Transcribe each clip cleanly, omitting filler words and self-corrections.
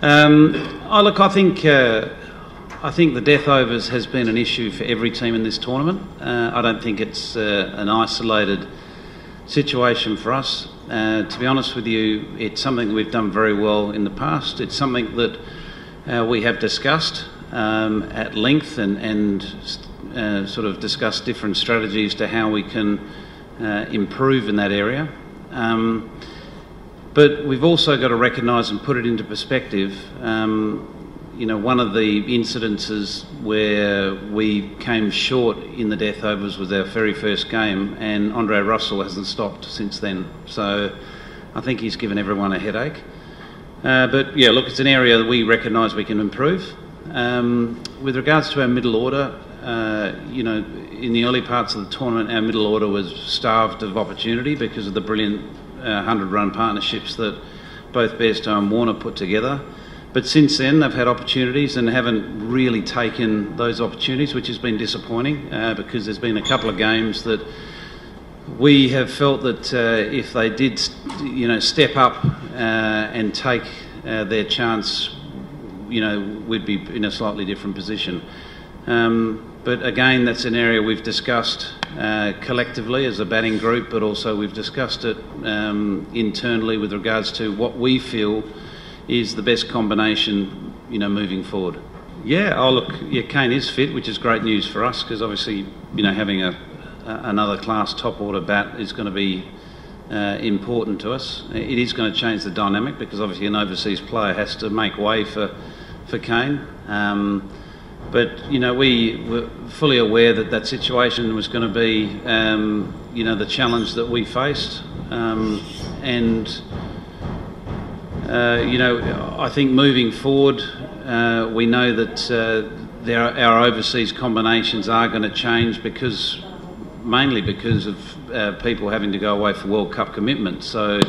Look, I think the death overs has been an issue for every team in this tournament. I don't think it's an isolated situation for us. To be honest with you, it's something we've done very well in the past. It's something that we have discussed at length and sort of discussed different strategies to how we can improve in that area. But we've also got to recognise and put it into perspective. One of the incidences where we came short in the death overs was our very first game, and Andre Russell hasn't stopped since then. So I think he's given everyone a headache. But yeah, look, it's an area that we recognise we can improve. With regards to our middle order, in the early parts of the tournament, our middle order was starved of opportunity because of the brilliant 100-run partnerships that both Bairstow and Warner put together. But since then, they've had opportunities and haven't really taken those opportunities, which has been disappointing because there's been a couple of games that we have felt that if they did, step up and take their chance, we'd be in a slightly different position. But again, that's an area we've discussed collectively as a batting group, but also we've discussed it internally with regards to what we feel is the best combination, moving forward. Kane is fit, which is great news for us because obviously, having another class top order bat is going to be important to us. It is going to change the dynamic because obviously an overseas player has to make way for Kane. But we were fully aware that situation was going to be, the challenge that we faced, I think moving forward, we know that our overseas combinations are going to change mainly because of people having to go away for World Cup commitments. So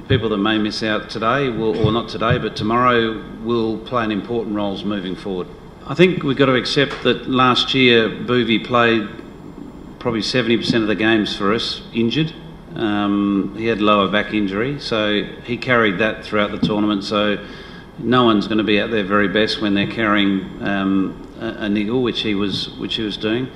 people that may miss out today, or not today, but tomorrow, will play an important role moving forward. I think we've got to accept that last year Bhuvi played probably 70% of the games for us injured. He had lower back injury, so he carried that throughout the tournament. So no one's going to be at their very best when they're carrying a niggle, which he was doing.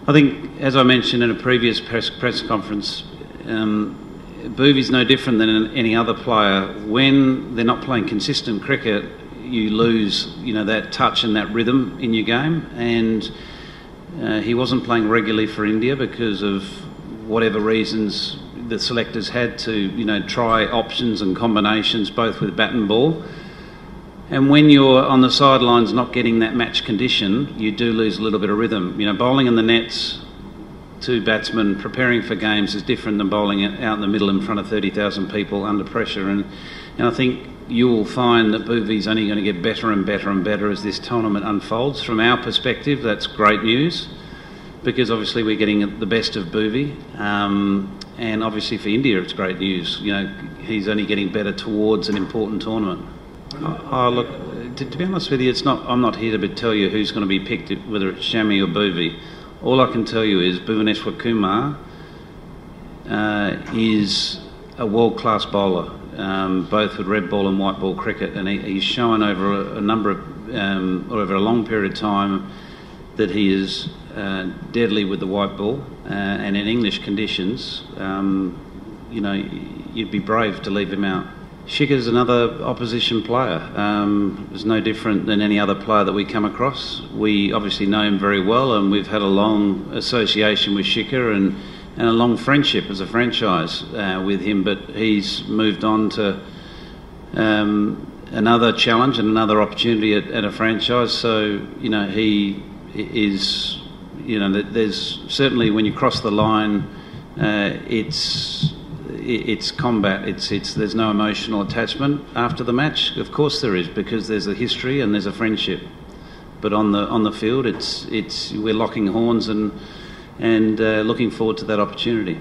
I think, as I mentioned in a previous press conference, Bhuvi's no different than any other player. When they're not playing consistent cricket, you lose, that touch and that rhythm in your game. And he wasn't playing regularly for India because of whatever reasons the selectors had to, try options and combinations both with bat and ball. And when you're on the sidelines not getting that match condition, you do lose a little bit of rhythm. Bowling in the nets to batsmen preparing for games is different than bowling out in the middle in front of 30,000 people under pressure. And I think you will find that Bhuvi's only going to get better and better and better as this tournament unfolds. From our perspective, that's great news because obviously we're getting the best of Bhuvi. And obviously for India, it's great news. He's only getting better towards an important tournament. Look, to be honest with you, I'm not here to tell you who's going to be picked, whether it's Shami or Bhuvi. All I can tell you is Bhuvaneshwar Kumar is a world-class bowler, both with red ball and white ball cricket, and he's shown over a long period of time that he is deadly with the white ball, and in English conditions, you'd be brave to leave him out. Shikhar's another opposition player. Is no different than any other player that we come across. We obviously know him very well, and we've had a long association with Shikhar and a long friendship as a franchise with him. But he's moved on to another challenge and another opportunity at a franchise. So he is. There's certainly when you cross the line, it's combat. There's no emotional attachment after the match. Of course there is, because there's a history and there's a friendship. But on the field, we're locking horns and looking forward to that opportunity.